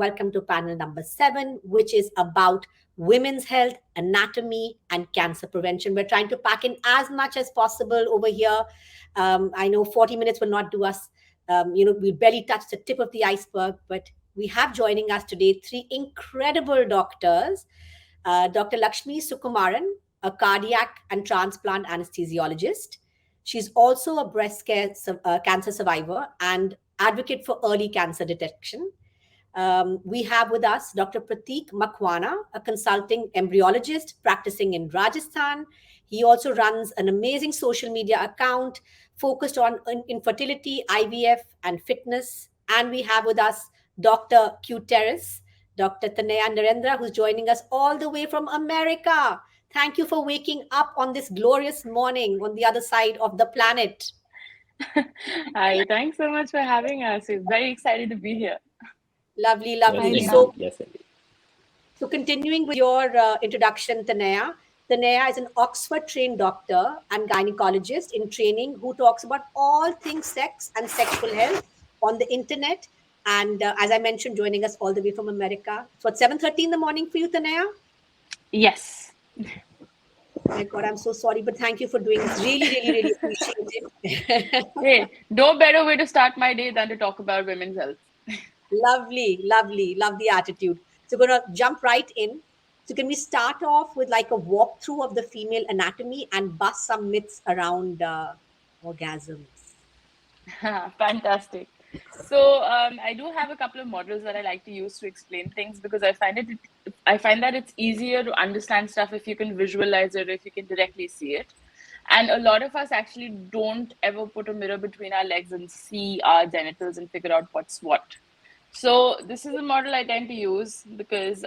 Welcome to panel number 7, which is about women's health, anatomy, and cancer prevention. We're trying to pack in as much as possible over here. I know 40 minutes will not do us. We barely touched the tip of the iceberg, but we have joining us today 3 incredible doctors. Dr. Lakshmi Sukumaran, a cardiac and transplant anesthesiologist. She's also a cancer survivor and advocate for early cancer detection. We have with us Dr. Prateek Makwana, a consulting embryologist practicing in Rajasthan. He also runs an amazing social media account focused on infertility, IVF, and fitness. And we have with us Dr. Cuterus, Dr. Tanaya Narendra, who's joining us all the way from America. Thank you for waking up on this glorious morning on the other side of the planet. Hi, thanks so much for having us. We're very excited to be here. Lovely. So continuing with your introduction, Tanaya. Tanaya is an Oxford-trained doctor and gynaecologist in training who talks about all things sex and sexual health on the internet. And as I mentioned, joining us all the way from America. So at 7:30 in the morning for you, Tanaya? Yes. Oh my God, I'm so sorry, but thank you for doing this. Really appreciate it. Hey, no better way to start my day than to talk about women's health. Lovely. Love the attitude. So we're going to jump right in. So can we start off with like a walkthrough of the female anatomy and bust some myths around orgasms? Fantastic. So I do have a couple of models that I like to use to explain things because I find that it's easier to understand stuff if you can visualize it, if you can directly see it. And a lot of us actually don't ever put a mirror between our legs and see our genitals and figure out what's what. So this is a model I tend to use because,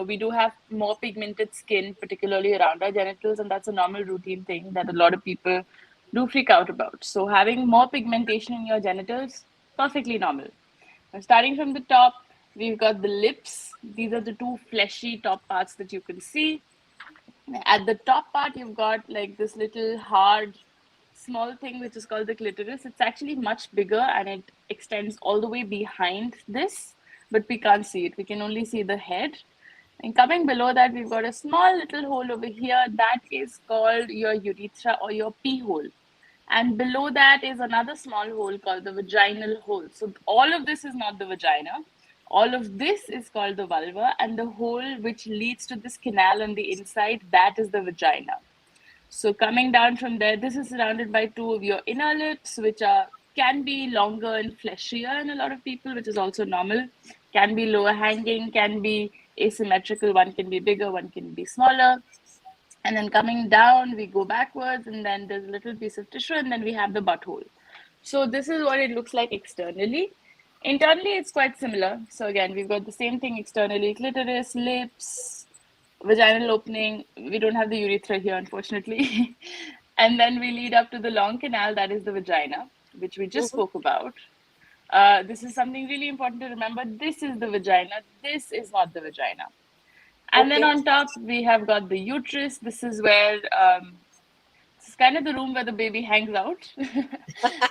we do have more pigmented skin, particularly around our genitals, and that's a normal routine thing that a lot of people do freak out about. So having more pigmentation in your genitals, perfectly normal. Now, starting from the top, we've got the lips. These are the two fleshy top parts that you can see. At the top part, you've got like this little hard small thing which is called the clitoris. It's actually much bigger and it extends all the way behind this, but we can't see it. We can only see the head. And coming below that, we've got a small little hole over here that is called your urethra or your pee hole. And below that is another small hole called the vaginal hole. So all of this is not the vagina. All of this is called the vulva, and the hole which leads to this canal on the inside, that is the vagina. So coming down from there, this is surrounded by two of your inner lips, which can be longer and fleshier in a lot of people, which is also normal. Can be lower hanging, can be asymmetrical. One can be bigger, one can be smaller. And then coming down, we go backwards, and then there's a little piece of tissue, and then we have the butthole. So this is what it looks like externally. Internally, it's quite similar. So again, we've got the same thing externally: clitoris, lips, vaginal opening. We don't have the urethra here, unfortunately. And then we lead up to the long canal, that is the vagina, which we just spoke about. This is something really important to remember. This is the vagina. This is not the vagina. And then on top, we have got the uterus. This is where, this is kind of the room where the baby hangs out.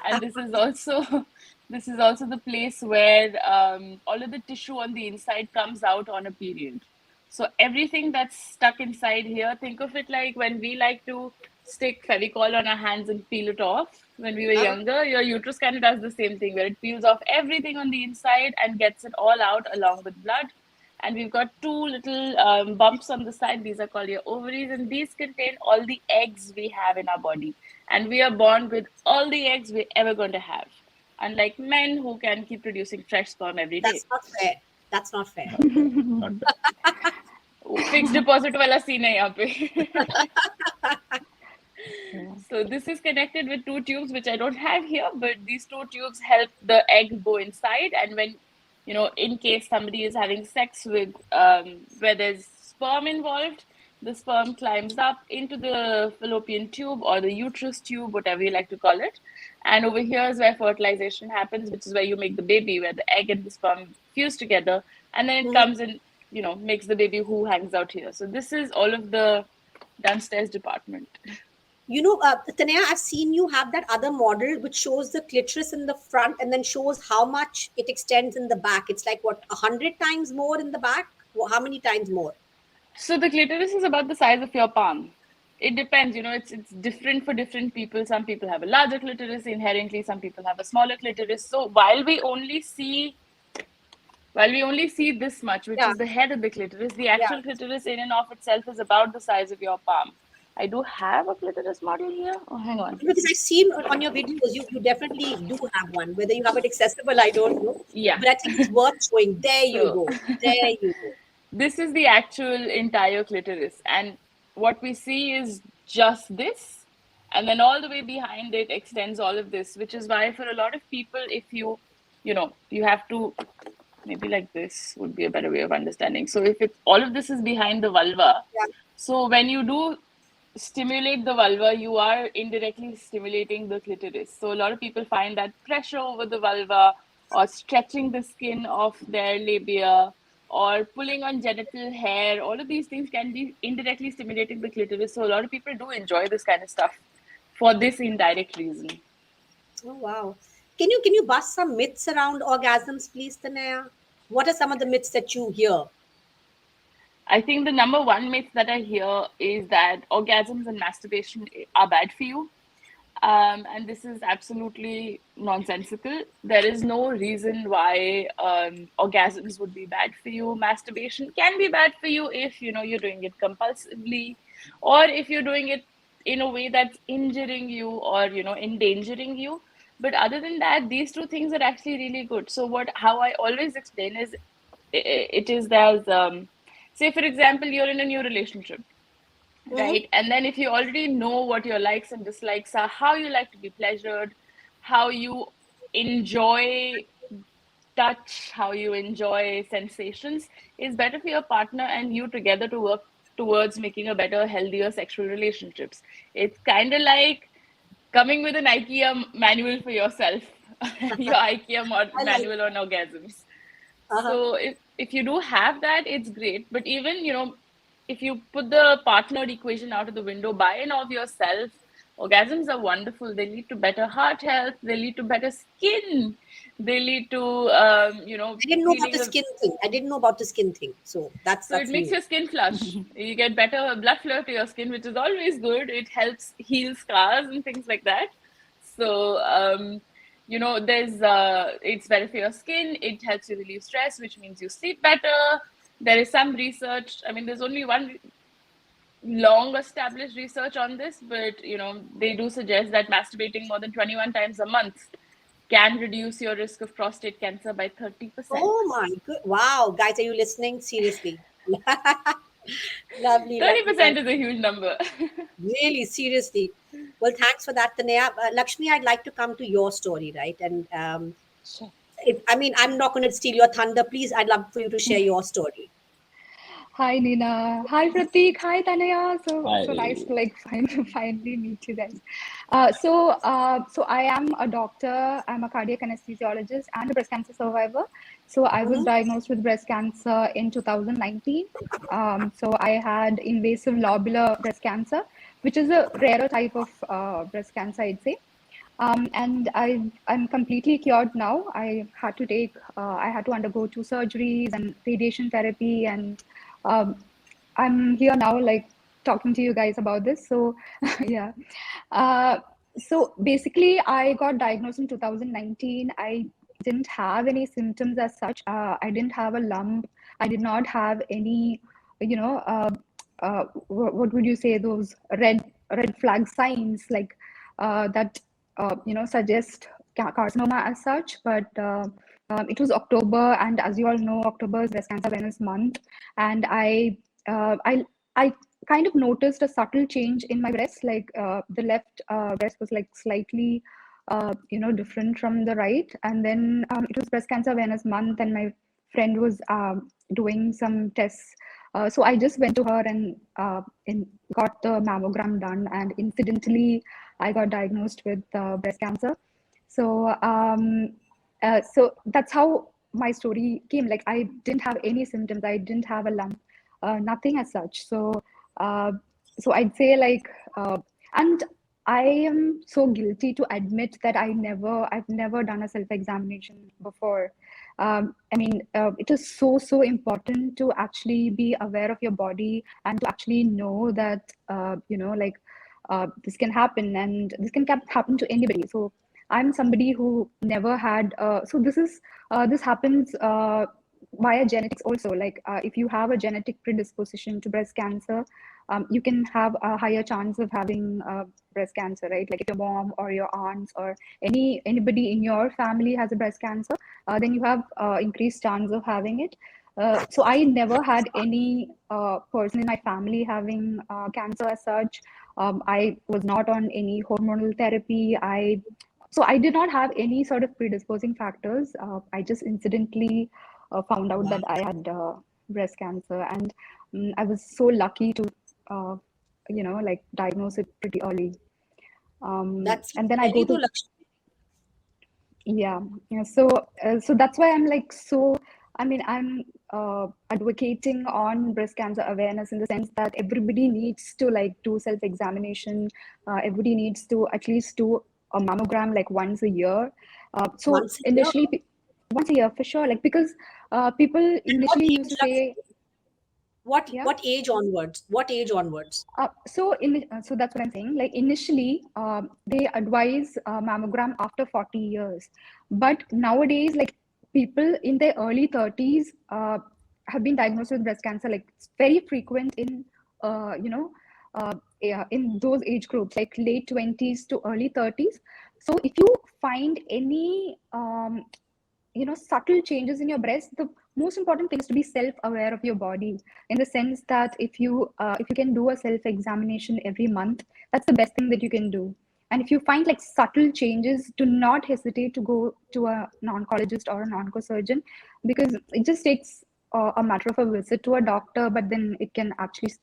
And this is also the place where all of the tissue on the inside comes out on a period. So everything that's stuck inside here, think of it like when we like to stick Fevicol on our hands and peel it off. When we were younger, your uterus kind of does the same thing, where it peels off everything on the inside and gets it all out along with blood. and we've got two little bumps on the side. These are called your ovaries, and these contain all the eggs we have in our body. And we are born with all the eggs we're ever going to have, unlike men who can keep producing fresh sperm every day. That's not fair. That's not fair. Fixed deposit wala scene hai yahan pe. So this is connected with two tubes, which I don't have here, but these two tubes help the egg go inside. And when, in case somebody is having sex with, where there's sperm involved, the sperm climbs up into the fallopian tube or the uterus tube, whatever you like to call it. And over here is where fertilization happens, which is where you make the baby, where the egg and the sperm fuse together. And then it comes in, makes the baby who hangs out here. So this is all of the downstairs department. Tanaya, I've seen you have that other model which shows the clitoris in the front and then shows how much it extends in the back. It's like, what, 100 times more in the back? How many times more? So the clitoris is about the size of your palm. It depends, it's different for different people. Some people have a larger clitoris inherently, some people have a smaller clitoris. So while we only see this much, which is the head of the clitoris, the actual clitoris in and of itself is about the size of your palm. I do have a clitoris model here. Oh, hang on. Because I've seen on your videos, you definitely do have one. Whether you have it accessible, I don't know. Yeah. But I think it's worth showing. There you go. There you go. This is the actual entire clitoris. And what we see is just this. And then all the way behind it extends all of this, which is why for a lot of people, if you have to, maybe like this would be a better way of understanding. So if all of this is behind the vulva, so when you do stimulate the vulva, you are indirectly stimulating the clitoris. So a lot of people find that pressure over the vulva or stretching the skin of their labia or pulling on genital hair, all of these things can be indirectly stimulating the clitoris. So a lot of people do enjoy this kind of stuff for this indirect reason. Oh, wow. Can you bust some myths around orgasms, please, Tanaya? What are some of the myths that you hear? I think the number one myth that I hear is that orgasms and masturbation are bad for you. And this is absolutely nonsensical. There is no reason why orgasms would be bad for you. Masturbation can be bad for you if you're doing it compulsively, or if you're doing it in a way that's injuring you or endangering you. But other than that, these two things are actually really good. So how I always explain is it is there's say for example you're in a new relationship, right? And then if you already know what your likes and dislikes are, how you like to be pleasured, how you enjoy touch, how you enjoy sensations, is better for your partner and you together to work towards making a better, healthier sexual relationships. It's kind of like coming with an IKEA manual for yourself, your IKEA manual on orgasms. So if you do have that, it's great. But even, if you put the partner equation out of the window, by and of yourself, orgasms are wonderful. They lead to better heart health. They lead to better skin. They lead to, I didn't know about the skin thing. I didn't know about the skin thing. So it makes your skin flush. You get better blood flow to your skin, which is always good. It helps heal scars and things like that. So, there's it's better for your skin. It helps you relieve stress, which means you sleep better. There is some research. I mean, there's only one long established research on this, but they do suggest that masturbating more than 21 times a month can reduce your risk of prostate cancer by 30%. Oh my good! Wow, guys, are you listening? Seriously, lovely. 30% is a huge number. Really, seriously. Well, thanks for that, Tanaya. Lakshmi, I'd like to come to your story, right? And Sure. I'm not going to steal your thunder. Please, I'd love for you to share your story. Hi, Nina. Hi, Prateek. Hi, Tanaya. So nice to finally meet you guys. So I am a doctor. I'm a cardiac anesthesiologist and a breast cancer survivor. So I was diagnosed with breast cancer in 2019. So I had invasive lobular breast cancer, which is a rarer type of breast cancer, I'd say. And I'm completely cured now. I had to undergo 2 surgeries and radiation therapy, and I'm here now, talking to you guys about this. So, yeah. So basically, I got diagnosed in 2019. I didn't have any symptoms as such. I didn't have a lump. I did not have any, what would you say, those red flag signs like that suggest carcinoma as such. But it was October, and as you all know, October is Breast Cancer Awareness Month, and I kind of noticed a subtle change in my breast, like the left breast was like slightly different from the right. And then it was Breast Cancer Awareness Month, and my friend was doing some tests. So I just went to her and got the mammogram done, and incidentally, I got diagnosed with breast cancer. So so that's how my story came. Like, I didn't have any symptoms. I didn't have a lump, nothing as such. Uh, so I'd say like, and I am so guilty to admit that I've never done a self-examination before. I mean, it is so important to actually be aware of your body and to actually know that, this can happen, and this can happen to anybody. So I'm somebody who never had, this happens via genetics also. Like if you have a genetic predisposition to breast cancer, you can have a higher chance of having breast cancer, right? Like if your mom or your aunts or anybody in your family has a breast cancer, then you have increased chance of having it. So I never had any person in my family having cancer as such. I was not on any hormonal therapy. So I did not have any sort of predisposing factors. I just incidentally found out that I had breast cancer, and I was so lucky to, like diagnose it pretty early. That's And then I go very to, though, Lakshmi. yeah. So that's why I'm like, so, I mean, I'm advocating on breast cancer awareness in the sense that everybody needs to like do self-examination. Everybody needs to at least do a mammogram like once a year. So Once a year. initially, once a year for sure, like, because people What initially used age, to say, Lakshmi? What yeah. what age onwards? What age onwards? So that's what I'm saying. Like initially, they advise mammogram after 40 years, but nowadays, like people in their early 30s have been diagnosed with breast cancer. Like it's very frequent in, yeah, in those age groups, like late 20s to early 30s. So if you find any subtle changes in your breast, the most important thing is to be self-aware of your body, in the sense that if you can do a self-examination every month, that's the best thing that you can do. And if you find like subtle changes, do not hesitate to go to an oncologist or an oncosurgeon, because it just takes a matter of a visit to a doctor, but then it can actually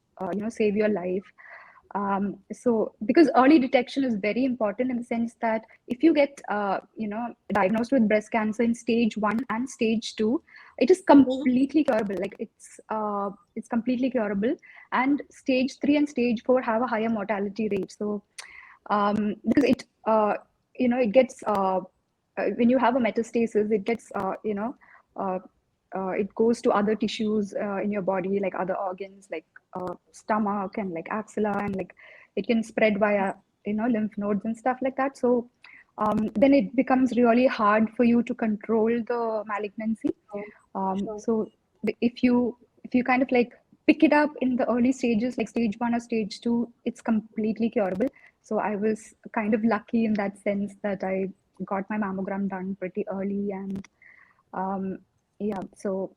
save your life. So because early detection is very important, in the sense that if you get diagnosed with breast cancer in stage 1 and stage 2, it is completely curable. Like it's completely curable. And stage 3 and stage 4 have a higher mortality rate. So because it gets when you have a metastasis, it gets uh, it goes to other tissues in your body, like other organs, like stomach and like axilla, and like it can spread via lymph nodes and stuff like that. So then it becomes really hard for you to control the malignancy. Sure. So if you kind of like pick it up in the early stages, like stage 1 or stage 2, it's completely curable. So I was kind of lucky in that sense that I got my mammogram done pretty early. And yeah, so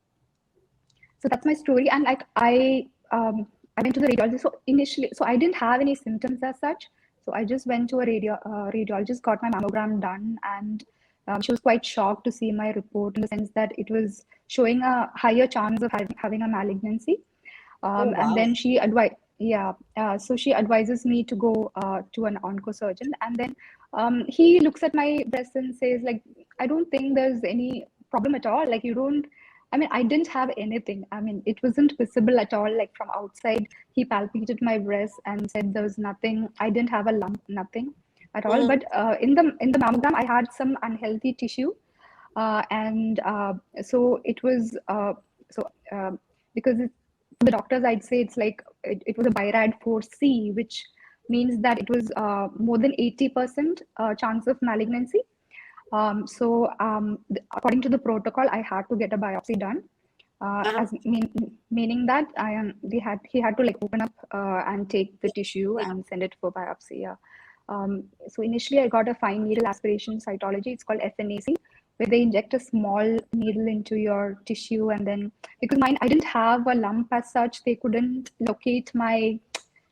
that's my story. And like I went to the radiologist. So initially, so I didn't have any symptoms as such. So I just went to a radiologist, got my mammogram done, and she was quite shocked to see my report, in the sense that it was showing a higher chance of having a malignancy. Oh, And wow. then she advised, yeah, so she advises me to go to an oncosurgeon, and then he looks at my breast and says, like, I don't think there's any problem at all. Like, you don't, I mean, I didn't have anything. I mean, it wasn't visible at all. Like from outside, he palpated my breast and said there was nothing. I didn't have a lump, nothing at all. But in the mammogram, I had some unhealthy tissue, and so it was so because the doctors, I'd say it's like it was a BIRAD 4C, which means that it was more than 80% chance of malignancy. So according to the protocol, I had to get a biopsy done. Meaning that he had to like open up and take the tissue and send it for biopsy. Yeah. So initially I got a fine needle aspiration cytology. It's called FNAC, where they inject a small needle into your tissue, and then because I didn't have a lump as such, they couldn't locate my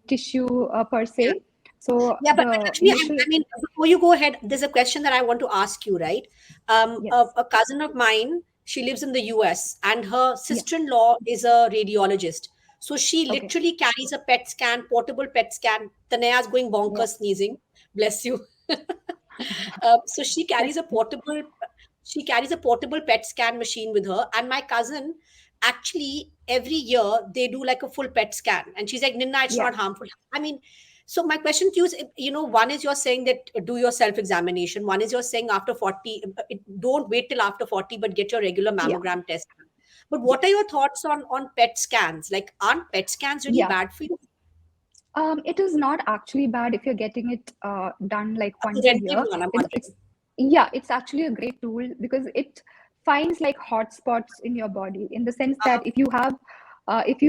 tissue per se. So yeah, but the actually, initial, I mean, before you go ahead, there's a question that I want to ask you, right? yes, A cousin of mine, she lives in the US, and her yeah, sister-in-law is a radiologist. So she okay, literally carries a PET scan, portable PET scan. Tanaya's going yeah, bonkers sneezing. Bless you. So she carries a portable PET scan machine with her. And my cousin, actually, every year they do like a full PET scan, and she's like, "Ninna, it's yeah, not harmful." I mean, so my question to you is, one is you're saying that do your self-examination. One is you're saying after 40, don't wait till after 40, but get your regular yeah, mammogram test. But yeah, what are your thoughts on PET scans? Like, aren't PET scans really yeah. bad for you? It is not actually bad if you're getting it done like A once a preventive year. one, I'm It's wondering. yeah, it's actually a great tool because it finds like hotspots in your body, in the sense that if you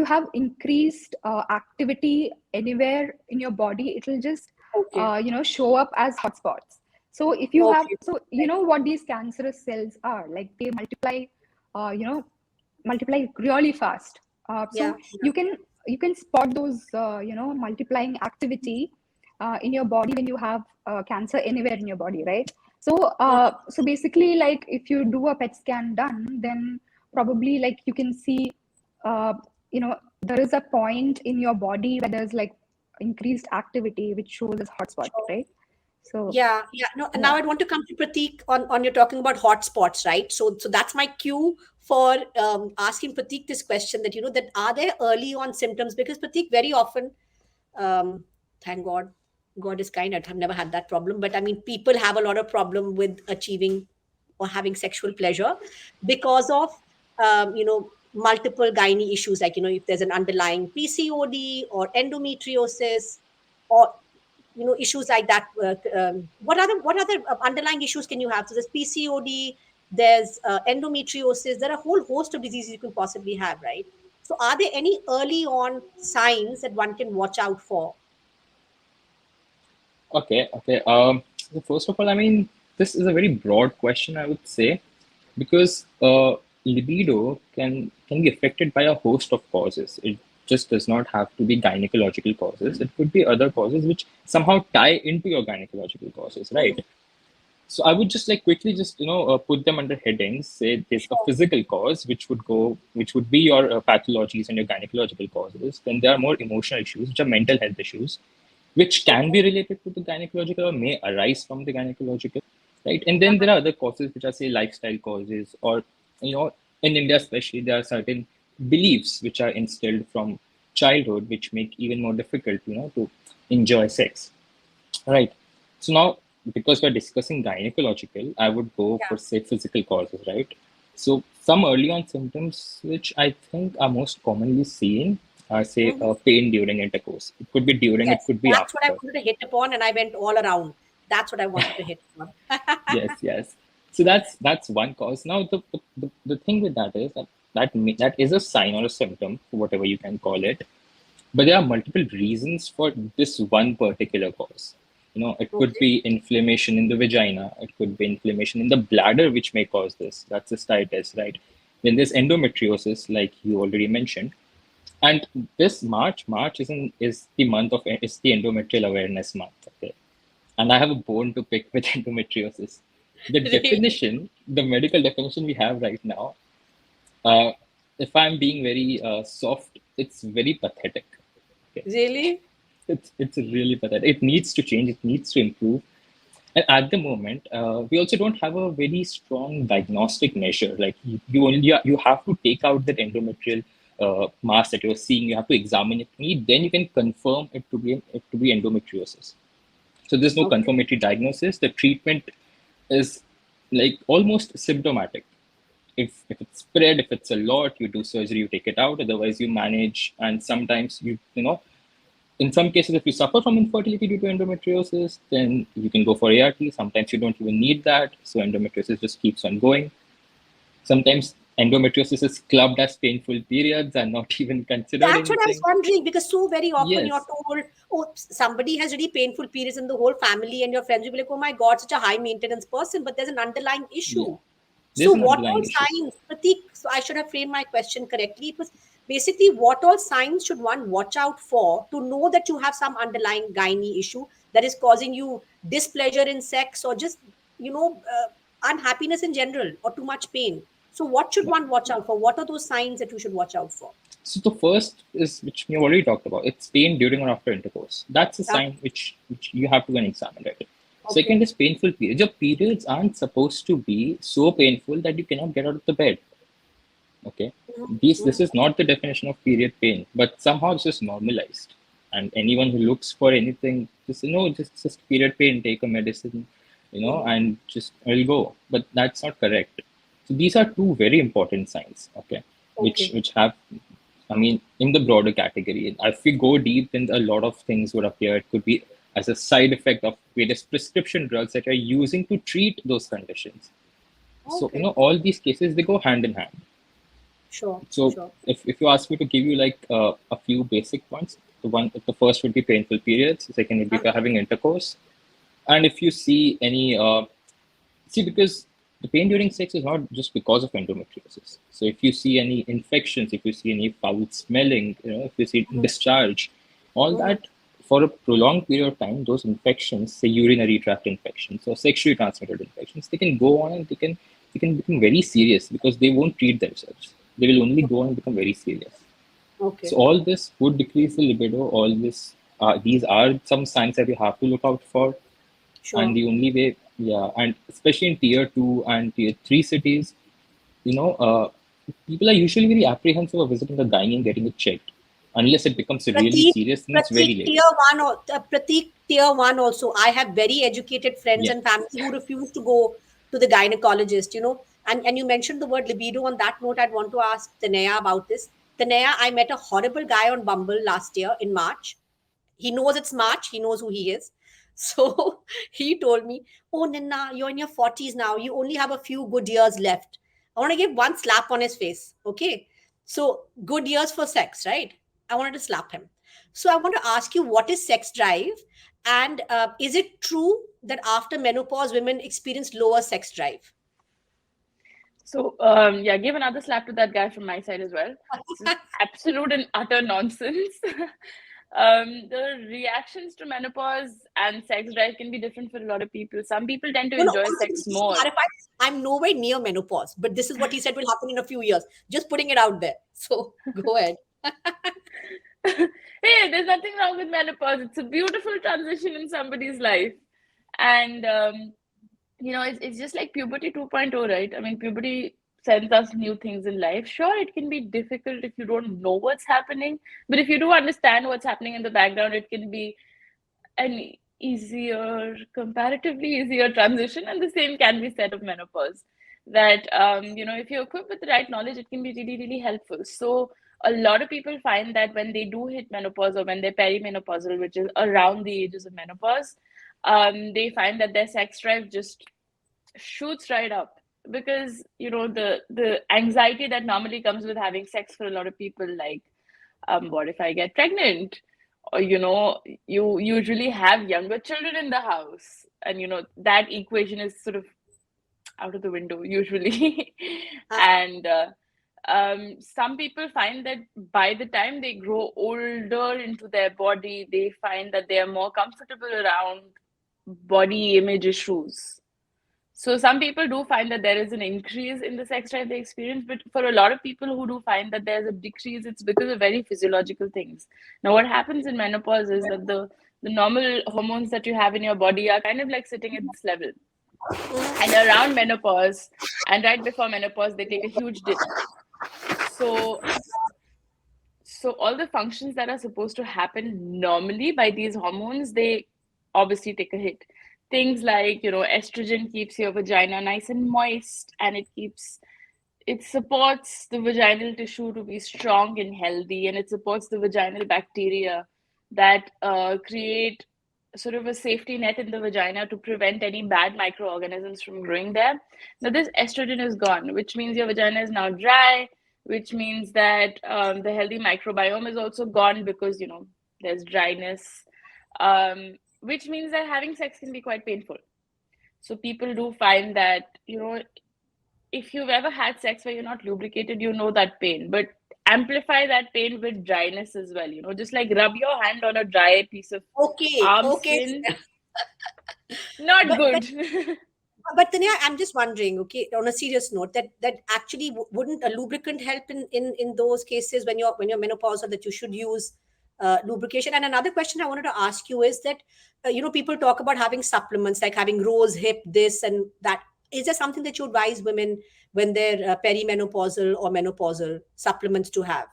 have increased activity anywhere in your body, it'll just Okay. show up as hotspots. So if you have, Okay. so you know what these cancerous cells are, like they multiply, uh, you know multiply really fast. Yeah. So you can spot those multiplying activity in your body when you have cancer anywhere in your body, right? So Yeah. so basically, like if you do a PET scan done, then probably like you can see uh, there is a point in your body where there's like increased activity which shows as hotspot, Sure. right? So Yeah, yeah. No, and now yeah, I want to come to Prateek on you're talking about hotspots, right? So that's my cue for asking Prateek this question, that that are there early on symptoms? Because Prateek, very often, thank God, God is kind. I've never had that problem, but I mean, people have a lot of problem with achieving or having sexual pleasure because of multiple gynae issues, like if there's an underlying PCOD or endometriosis, or issues like that. What other underlying issues can you have? So there's PCOD, there's endometriosis. There are a whole host of diseases you can possibly have, right? So are there any early on signs that one can watch out for? Okay, okay. So first of all, I mean, this is a very broad question, I would say, because libido can be affected by a host of causes. It just does not have to be gynecological causes. It could be other causes which somehow tie into your gynecological causes, right? So I would just like quickly just put them under headings. Say there's a Sure. physical cause which would be your pathologies and your gynecological causes. Then there are more emotional issues, which are mental health issues, which can Okay. be related to the gynecological or may arise from the gynecological, right? And then there are other causes which are, say, lifestyle causes, or in India especially, there are certain beliefs which are instilled from childhood which make even more difficult, to enjoy sex, right? So now, because we're discussing gynecological, I would go Yeah. for, say, physical causes, right? So some early on symptoms which I think are most commonly seen are, say, Mhm. pain during intercourse. It could be during, Yes, it could be that's what I after. wanted to hit upon, and I went all around. That's what I wanted to hit upon. Yes, yes. So that's one cause. Now the thing with that is that is a sign or a symptom, whatever you can call it. But there are multiple reasons for this one particular cause. It could Okay. be inflammation in the vagina. It could be inflammation in the bladder, which may cause this. That's cystitis, right? Then there's endometriosis, like you already mentioned. And this March is the month of is the endometrial awareness month. Okay, and I have a bone to pick with endometriosis. The Really? definition, the medical definition we have right now, uh, if I'm being very soft, it's very pathetic. Okay, Really? it's really pathetic. It needs to change. It needs to improve. And at the moment, we also don't have a very strong diagnostic measure. Like you have to take out that endometrial mass that you're seeing. You have to examine it. Then you can confirm it to be endometriosis. So there's no Okay. confirmatory diagnosis. The treatment is like almost symptomatic. If it's spread, if it's a lot, you do surgery, you take it out. Otherwise, you manage. And sometimes in some cases, if you suffer from infertility due to endometriosis, then you can go for ART. Sometimes you don't even need that. So endometriosis just keeps on going. Sometimes endometriosis is clubbed as painful periods and not even considered That's what I was anything. wondering, because so very often you're Yes, told, oh, somebody has really painful periods in the whole family, and your friends will be like, oh my God, such a high maintenance person, but there's an underlying yeah, issue. So, there's an what all underlying issue. signs, Prateek? So, I should have framed my question correctly. It was basically, what all signs should one watch out for to know that you have some underlying gynae issue that is causing you displeasure in sex, or just, unhappiness in general, or too much pain? So, what should one watch out for? What are those signs that you should watch out for? So the first is, which we have already talked about, it's pain during or after intercourse. That's a Yeah. sign which you have to go and examine, right? Okay. Second is painful periods. Your periods aren't supposed to be so painful that you cannot get out of the bed. Okay, this is not the definition of period pain, but somehow it's just normalized. And anyone who looks for anything, just period pain, take a medicine, and just it'll go. But that's not correct. So these are two very important signs. Okay, which have, I mean, in the broader category, if we go deep, then a lot of things would appear. It could be as a side effect of various prescription drugs that you're using to treat those conditions. So, all these cases, they go hand in hand. Sure. So, Sure. if you ask me to give you like a few basic points, the first would be painful periods. The second would be having intercourse. And if you see any, because the pain during sex is not just because of endometriosis. So if you see any infections, if you see any foul smelling, if you see discharge, all that for a prolonged period of time, those infections, say urinary tract infections or sexually transmitted infections, they can go on and they can become very serious because they won't treat themselves. They will only go on and become very serious. Okay. So all this would decrease the libido. All this, these are some signs that you have to look out for. Sure. And the only way, and especially in tier 2 and tier 3 cities, people are usually very apprehensive of visiting a gynae and getting it checked. Unless it becomes really serious, then it's very late. Prateek, tier 1 also. I have very educated friends and family who refuse to go to the gynecologist, And you mentioned the word libido. On that note, I'd want to ask Tanaya about this. Tanaya, I met a horrible guy on Bumble last year in March. He knows it's March. He knows who he is. So he told me, oh, Ninna, you're in your 40s now. You only have a few good years left. I want to give one slap on his face. Okay. So good years for sex, right? I wanted to slap him. So I want to ask you, what is sex drive? And is it true that after menopause, women experience lower sex drive? So, give another slap to that guy from my side as well. This is absolute and utter nonsense. The reactions to menopause and sex drive can be different for a lot of people. Some people tend to enjoy sex more. I'm nowhere near menopause, but this is what he said will happen in a few years. Just putting it out there. So go ahead. Hey, there's nothing wrong with menopause. It's a beautiful transition in somebody's life. And, it's just like puberty 2.0, right? I mean, puberty sends us new things in life. Sure, it can be difficult if you don't know what's happening. But if you do understand what's happening in the background, it can be an comparatively easier transition. And the same can be said of menopause. That, if you're equipped with the right knowledge, it can be really, really helpful. So a lot of people find that when they do hit menopause or when they're perimenopausal, which is around the ages of menopause, they find that their sex drive just shoots right up because the anxiety that normally comes with having sex for a lot of people, like what if I get pregnant, or you usually have younger children in the house, and that equation is sort of out of the window usually. And some people find that by the time they grow older into their body, they find that they are more comfortable around body image issues. So some people do find that there is an increase in the sex drive they experience, but for a lot of people who do find that there's a decrease, it's because of very physiological things. Now, what happens in menopause is that the normal hormones that you have in your body are kind of like sitting at this level. And around menopause and right before menopause, they take a huge dip. So all the functions that are supposed to happen normally by these hormones, they obviously take a hit. Things like, estrogen keeps your vagina nice and moist, and it supports the vaginal tissue to be strong and healthy, and it supports the vaginal bacteria that create sort of a safety net in the vagina to prevent any bad microorganisms from growing there. Now this estrogen is gone, which means your vagina is now dry, which means that the healthy microbiome is also gone because, you know, there's dryness, which means that having sex can be quite painful. So people do find that, you know, if you've ever had sex where you're not lubricated, you know that pain, but amplify that pain with dryness as well. You know, just like rub your hand on a dry piece of Okay, arm okay. skin. Not But good. but Tanya, I'm just wondering, okay, on a serious note, that actually wouldn't a lubricant help in those cases when you're menopausal, that you should use lubrication? And another question I wanted to ask you is that people talk about having supplements like having rose hip, this and that. Is there something that you advise women when they're perimenopausal or menopausal supplements to have?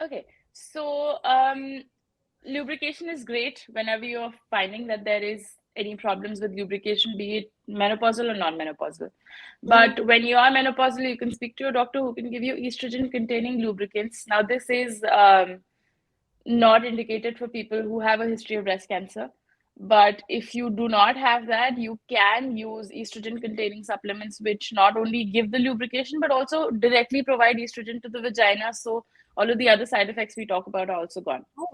Okay, so lubrication is great whenever you're finding that there is any problems with lubrication, be it menopausal or non-menopausal. But when you are menopausal, you can speak to your doctor who can give you estrogen-containing lubricants. Now, this is not indicated for people who have a history of breast cancer. But if you do not have that, you can use estrogen-containing supplements, which not only give the lubrication, but also directly provide estrogen to the vagina. So all of the other side effects we talk about are also gone. Oh,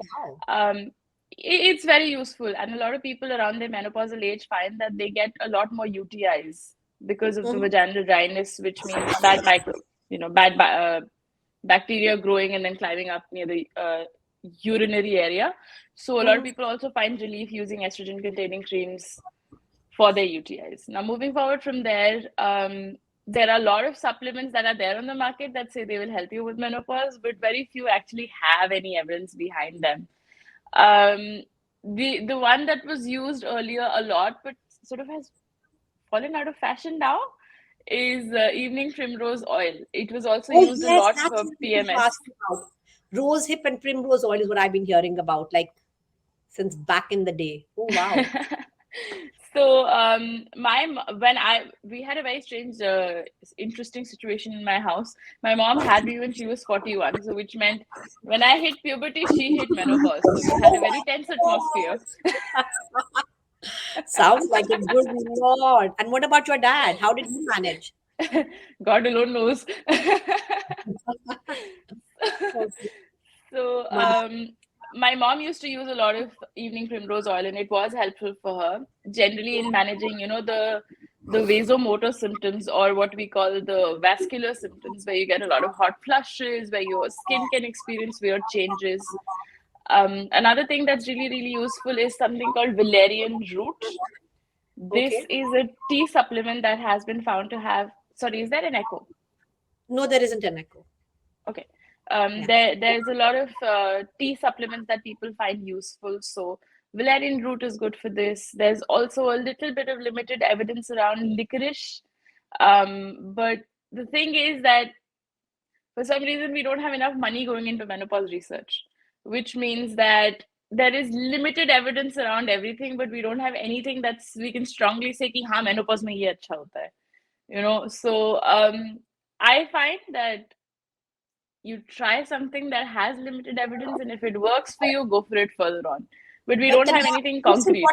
wow. It's very useful. And a lot of people around their menopausal age find that they get a lot more UTIs because of the vaginal dryness, which means bad bacteria growing and then climbing up near the urinary area. So a lot of people also find relief using estrogen containing creams for their UTIs. Now, moving forward from there, there are a lot of supplements that are there on the market that say they will help you with menopause, but very few actually have any evidence behind them. The one that was used earlier a lot, but sort of has fallen out of fashion now, is evening primrose oil. It was also used a lot for PMS. Rose hip and primrose oil is what I've been hearing about, like since back in the day. Oh wow! So we had a very strange, interesting situation in my house. My mom had me when she was 41, so which meant when I hit puberty, she hit menopause. So we had a very tense atmosphere. Sounds like it. Good Lord! And what about your dad? How did he manage? God alone knows. So my mom used to use a lot of evening primrose oil, and it was helpful for her generally in managing, the vasomotor symptoms, or what we call the vascular symptoms, where you get a lot of hot flushes, where your skin can experience weird changes. Another thing that's really, really useful is something called valerian root. This is a tea supplement that has been found to have... Sorry, is there an echo? No, there isn't an echo. Okay. There's a lot of tea supplements that people find useful. So valerian root is good for this. There's also a little bit of limited evidence around licorice. But the thing is that for some reason, we don't have enough money going into menopause research, which means that there is limited evidence around everything, but we don't have anything we can strongly say कि हाँ menopause में ये अच्छा होता है. So I find that you try something that has limited evidence, and if it works for you, go for it further on. But we don't have anything concrete.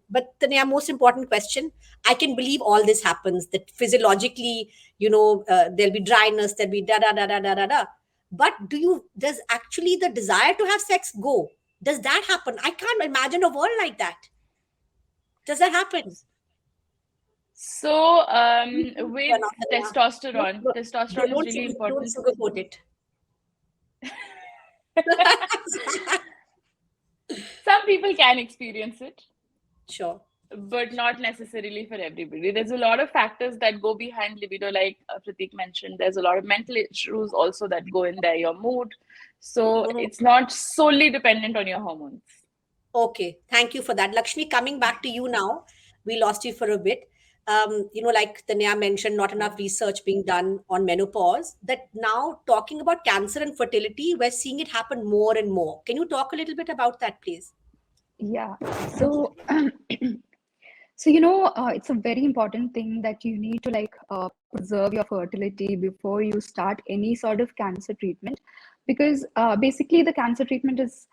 But the most important question, I can believe all this happens, that physiologically, there'll be dryness, there'll be da-da-da-da-da-da-da. But does actually the desire to have sex go? Does that happen? I can't imagine a world like that. Does that happen? So with testosterone is really important. Don't sugarcoat it. Some people can experience it. Sure. But not necessarily for everybody. There's a lot of factors that go behind libido, like Prateek mentioned. There's a lot of mental issues also that go in there, your mood. So it's not solely dependent on your hormones. Okay, thank you for that. Lakshmi, coming back to you now. We lost you for a bit. Like Tanaya mentioned, not enough research being done on menopause. That now talking about cancer and fertility, we're seeing it happen more and more. Can you talk a little bit about that, please? Yeah. So, it's a very important thing that you need to preserve your fertility before you start any sort of cancer treatment, because basically the cancer treatment is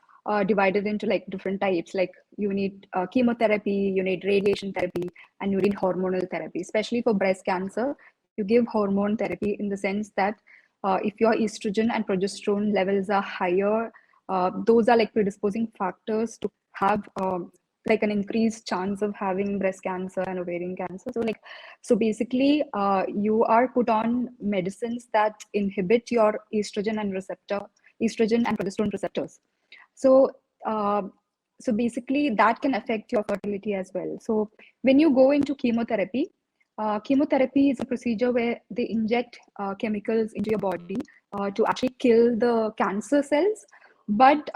divided into like different types. Like you need chemotherapy, you need radiation therapy, and you need hormonal therapy. Especially for breast cancer, you give hormone therapy in the sense that if your estrogen and progesterone levels are higher, those are like predisposing factors to have like an increased chance of having breast cancer and ovarian cancer. So basically, you are put on medicines that inhibit your estrogen and progesterone receptors. So so basically that can affect your fertility as well. So when you go into chemotherapy, chemotherapy is a procedure where they inject chemicals into your body to actually kill the cancer cells. But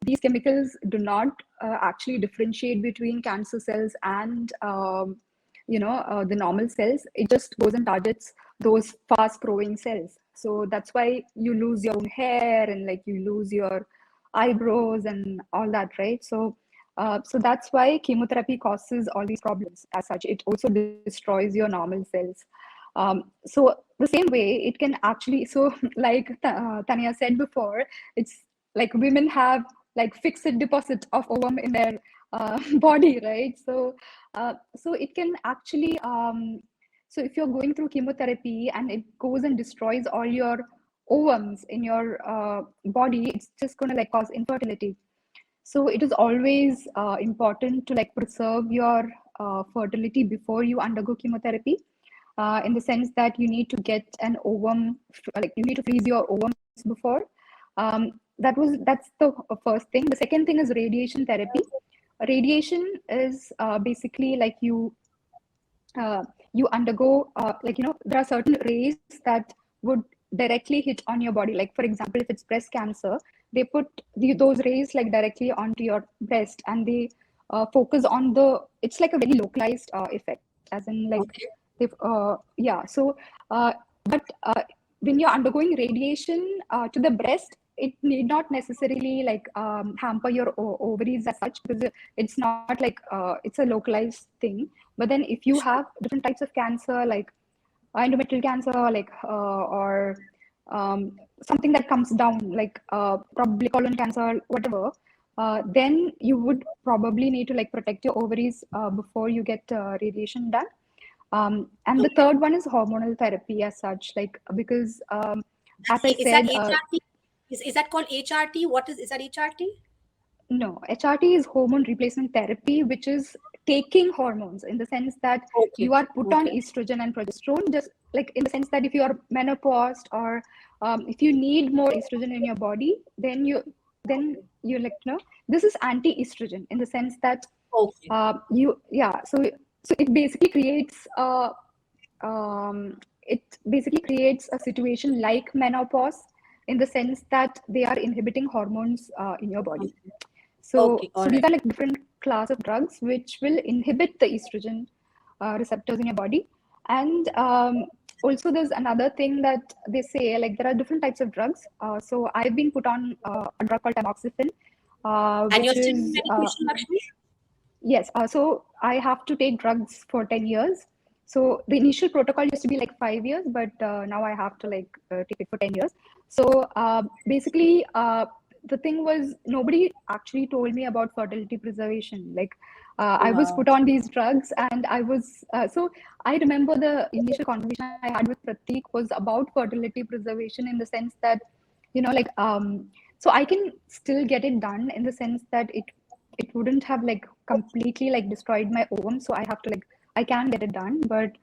these chemicals do not actually differentiate between cancer cells and the normal cells. It just goes and targets those fast growing cells. So that's why you lose your own hair and like you lose your eyebrows and all that, right? So that's why chemotherapy causes all these problems as such. It also destroys your normal cells. So the same way it can actually, so like Tanaya said before, it's like women have like fixed deposit of ovum in their body, right? So it can actually, so if you're going through chemotherapy and it goes and destroys all your ovums in your body, it's just going to like cause infertility. So it is always important to like preserve your fertility before you undergo chemotherapy, in the sense that you need to get an ovum, like you need to freeze your ovums before. That's the first thing. The second thing is radiation therapy. Radiation is basically like you undergo there are certain rays that would directly hit on your body. Like for example, if it's breast cancer, they put those rays like directly onto your breast, and they focus on it's like a very localized effect, as in like if but when you're undergoing radiation to the breast, it need not necessarily like hamper your ovaries as such, because it's not like it's a localized thing. But then if you have different types of cancer, like endometrial cancer, like or something that comes down, like probably colon cancer, whatever, then you would probably need to like protect your ovaries before you get radiation done. And the third one is hormonal therapy as such, like because as I said, is that called HRT? What is that HRT? No, HRT is hormone replacement therapy, which is taking hormones, in the sense that you are put on estrogen and progesterone, just like in the sense that if you are menopaused, or if you need more estrogen in your body, then you like, this is anti-estrogen, in the sense that so it basically creates a situation like menopause, in the sense that they are inhibiting hormones in your body. So these are like different class of drugs which will inhibit the estrogen receptors in your body. And also there's another thing that they say, like there are different types of drugs. So I've been put on a drug called tamoxifen, and you're still on medication, Lakshmi? Yes. So I have to take drugs for 10 years. So the initial protocol used to be like 5 years, but now I have to like take it for 10 years. So basically, the thing was, nobody actually told me about fertility preservation. Like I was put on these drugs, and I was so I remember the initial conversation I had with Prateek was about fertility preservation, in the sense that, like so I can still get it done, in the sense that it wouldn't have like completely like destroyed my ovum. So I can get it done, but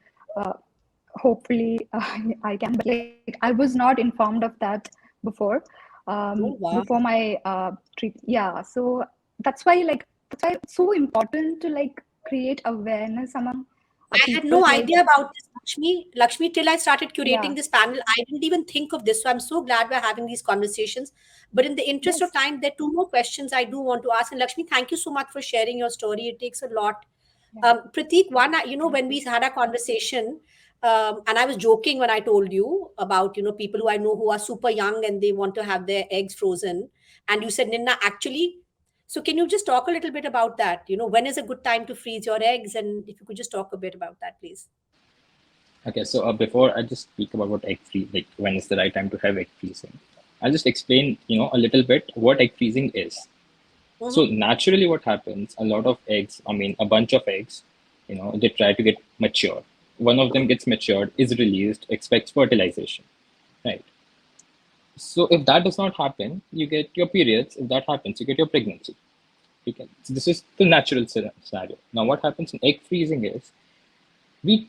hopefully I can. But like I was not informed of that before. Before my treatment. Yeah, so that's why it's so important to like create awareness among I had no idea about this, Lakshmi, till I started curating this panel. I didn't even think of this. So I'm so glad we're having these conversations. But in the interest of time, there are two more questions I do want to ask. And Lakshmi, thank you so much for sharing your story. It takes a lot. Prateek, when we had a conversation, and I was joking when I told you about, people who I know who are super young and they want to have their eggs frozen. And you said, Ninna, actually, so can you just talk a little bit about that? When is a good time to freeze your eggs? And if you could just talk a bit about that, please. Okay, so before I just speak about what egg freeze, like when is the right time to have egg freezing, I'll just explain, a little bit what egg freezing is. So naturally what happens, a lot of eggs, I mean, a bunch of eggs, they try to get mature. One of them gets matured, is released, expects fertilization, right? So if that does not happen, you get your periods. If that happens, you get your pregnancy. So this is the natural scenario. Now, what happens in egg freezing is we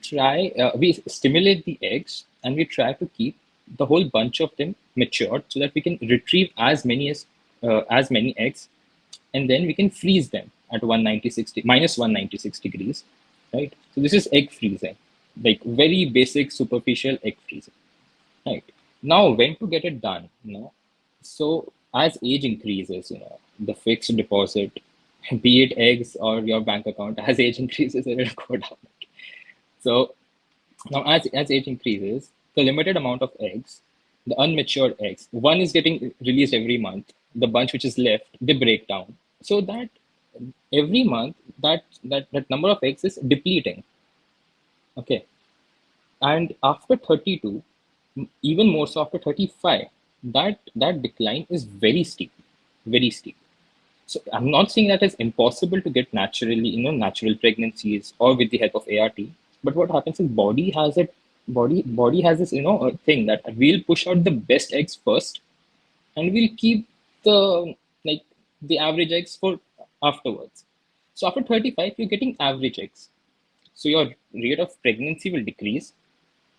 stimulate the eggs and we try to keep the whole bunch of them matured so that we can retrieve as many eggs, and then we can freeze them at minus 196 degrees, right? So this is egg freezing, like very basic superficial egg freezing, right? Now, when to get it done, So as age increases, the fixed deposit, be it eggs or your bank account, as age increases, it will go down. So now, as age increases, the limited amount of eggs, the unmatured eggs, one is getting released every month. The bunch which is left, they break down. So that every month, that number of eggs is depleting. Okay. And after 32, even more so after 35, that decline is very steep, very steep. So I'm not saying that it's impossible to get naturally, natural pregnancies or with the help of ART. But what happens is body has this, thing that we'll push out the best eggs first, and we'll keep the average eggs for afterwards. So after 35, you're getting average eggs. So your rate of pregnancy will decrease.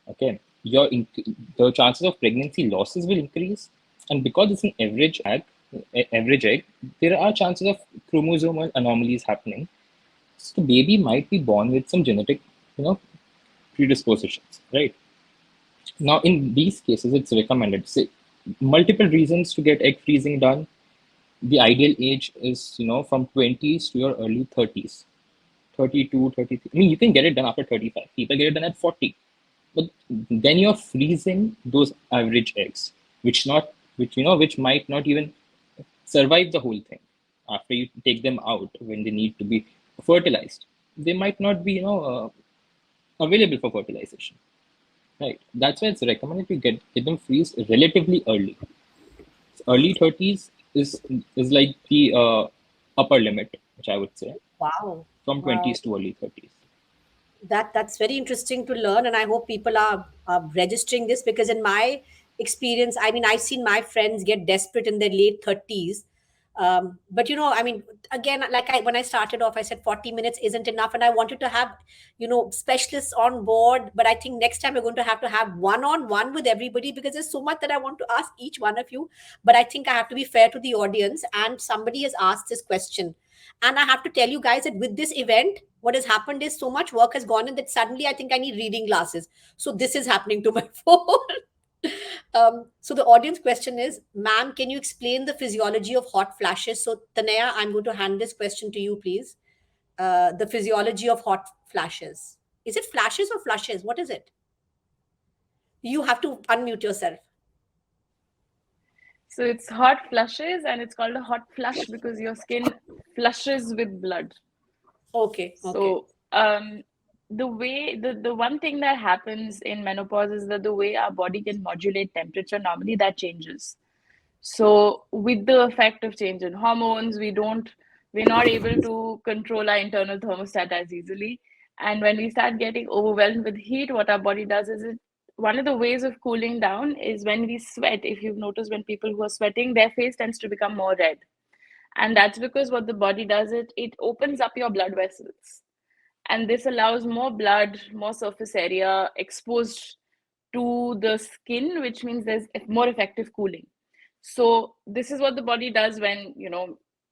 Okay, the chances of pregnancy losses will increase, and because it's an average egg, there are chances of chromosomal anomalies happening. So the baby might be born with some genetic, predispositions, right? Now, in these cases, it's recommended. Say, multiple reasons to get egg freezing done. The ideal age is, from 20s to your early 30s, 32, 33. I mean, you can get it done after 35. People get it done at 40. But then you're freezing those average eggs, which might not even survive the whole thing. After you take them out, when they need to be fertilized, they might not be, available for fertilization, right? That's why it's recommended to get them freezed relatively early. Early 30s is like the upper limit, which I would say. Wow. From 20s to early 30s. That's very interesting to learn, and I hope people are registering this, because in my experience, I mean, I've seen my friends get desperate in their late 30s. But I mean, again, like when I started off, I said 40 minutes isn't enough, and I wanted to have specialists on board. But I think next time we're going to have one-on-one with everybody, because there's so much that I want to ask each one of you. But I think I have to be fair to the audience, and somebody has asked this question. And I have to tell you guys that with this event, what has happened is so much work has gone in that suddenly I think I need reading glasses. So this is happening to my phone. So the audience question is, ma'am, can you explain the physiology of hot flashes? So Tanaya, I'm going to hand this question to you, please. The physiology of hot flashes. Is it flashes or flushes? What is it? You have to unmute yourself. So it's hot flushes, and it's called a hot flush because your skin flushes with blood. Okay. So the one thing that happens in menopause is that the way our body can modulate temperature, normally that changes. So with the effect of change in hormones, we're not able to control our internal thermostat as easily. And when we start getting overwhelmed with heat, what our body does is one of the ways of cooling down is when we sweat. If you've noticed, when people who are sweating, their face tends to become more red. And that's because what the body does, it opens up your blood vessels. And this allows more blood, more surface area exposed to the skin, which means there's more effective cooling. So this is what the body does when,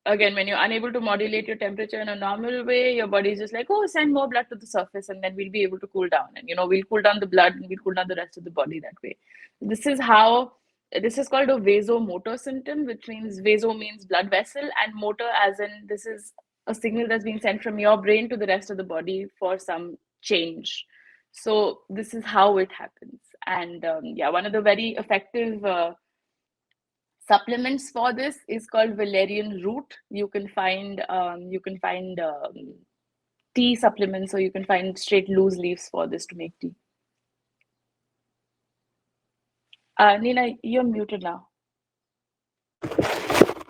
again, when you're unable to modulate your temperature in a normal way, your body is just like, oh, send more blood to the surface, and then we'll be able to cool down. And, we'll cool down the blood and we'll cool down the rest of the body that way. This is called a vasomotor symptom, which means vaso means blood vessel, and motor as in this is a signal that's being sent from your brain to the rest of the body for some change. So this is how it happens. And one of the very effective supplements for this is called valerian root. You can find tea supplements, or you can find straight loose leaves for this to make tea. Nina, you're muted now.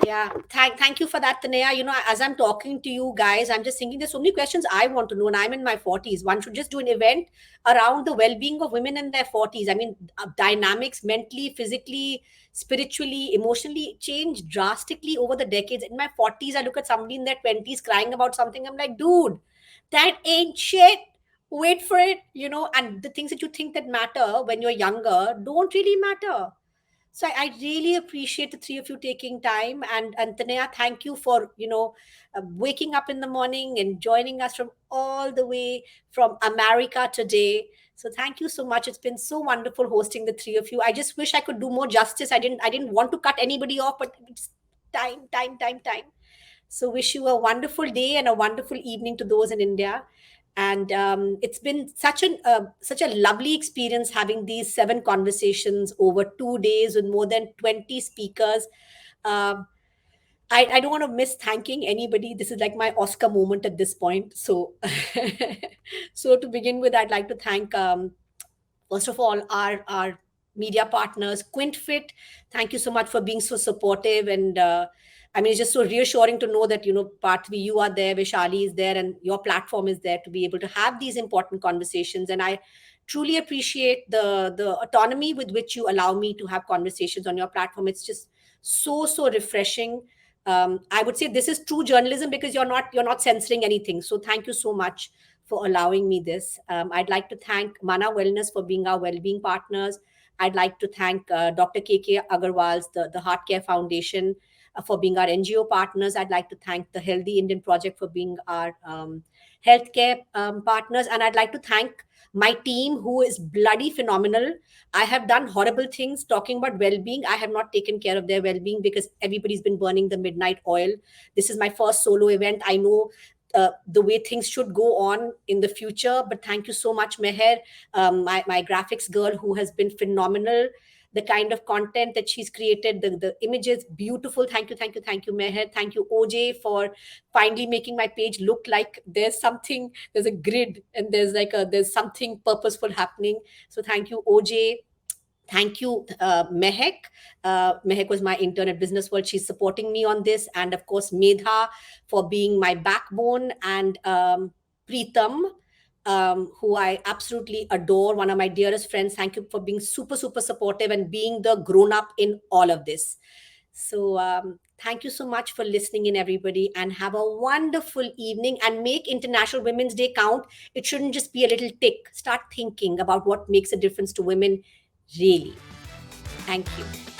Yeah, thank you for that, Tanaya. As I'm talking to you guys, I'm just thinking there's so many questions I want to know, and I'm in my 40s. One should just do an event around the well-being of women in their 40s. I mean, dynamics mentally, physically, spiritually, emotionally change drastically over the decades. In my 40s, I look at somebody in their 20s crying about something. I'm like, dude, that ain't shit. Wait for it, and the things that you think that matter when you're younger don't really matter. So I really appreciate the three of you taking time, and Tanaya, thank you for waking up in the morning and joining us from all the way from America today. So thank you so much. It's been so wonderful hosting the three of you. I just wish I could do more justice. I didn't want to cut anybody off, but it's time. So wish you a wonderful day and a wonderful evening to those in India. And it's been such a lovely experience having these 7 conversations over 2 days with more than 20 speakers. Um, I don't want to miss thanking anybody. This is like my Oscar moment at this point. So, so to begin with, I'd like to thank first of all our media partners, QuintFit. Thank you so much for being so supportive, and I mean, it's just so reassuring to know that partly you are there, Vishali is there, and your platform is there to be able to have these important conversations. And I truly appreciate the autonomy with which you allow me to have conversations on your platform. It's just so refreshing. I would say this is true journalism because you're not censoring anything. So thank you so much for allowing me this. I'd like to thank Mana Wellness for being our well-being partners. I'd like to thank Dr. KK Agarwal's the Heart Care Foundation for being our NGO partners. I'd like to thank the Healthy Indian Project for being our healthcare partners. And I'd like to thank my team, who is bloody phenomenal. I have done horrible things talking about well-being. I have not taken care of their well-being because everybody's been burning the midnight oil. This is my first solo event. I know the way things should go on in the future. But thank you so much, Meher, my graphics girl, who has been phenomenal. The kind of content that she's created, the images, beautiful. Thank you, Meher. Thank you, OJ, for finally making my page look like there's a grid, and there's something purposeful happening. So thank you, OJ. Thank you, Mehek. Mehek was my intern at Business World. She's supporting me on this. And of course, Medha for being my backbone, and Preetam, who I absolutely adore, one of my dearest friends. Thank you for being super supportive and being the grown up in all of this. So thank you so much for listening in, everybody, and have a wonderful evening, and make International Women's Day count. It shouldn't just be a little tick. Start thinking about what makes a difference to women. Really. Thank you.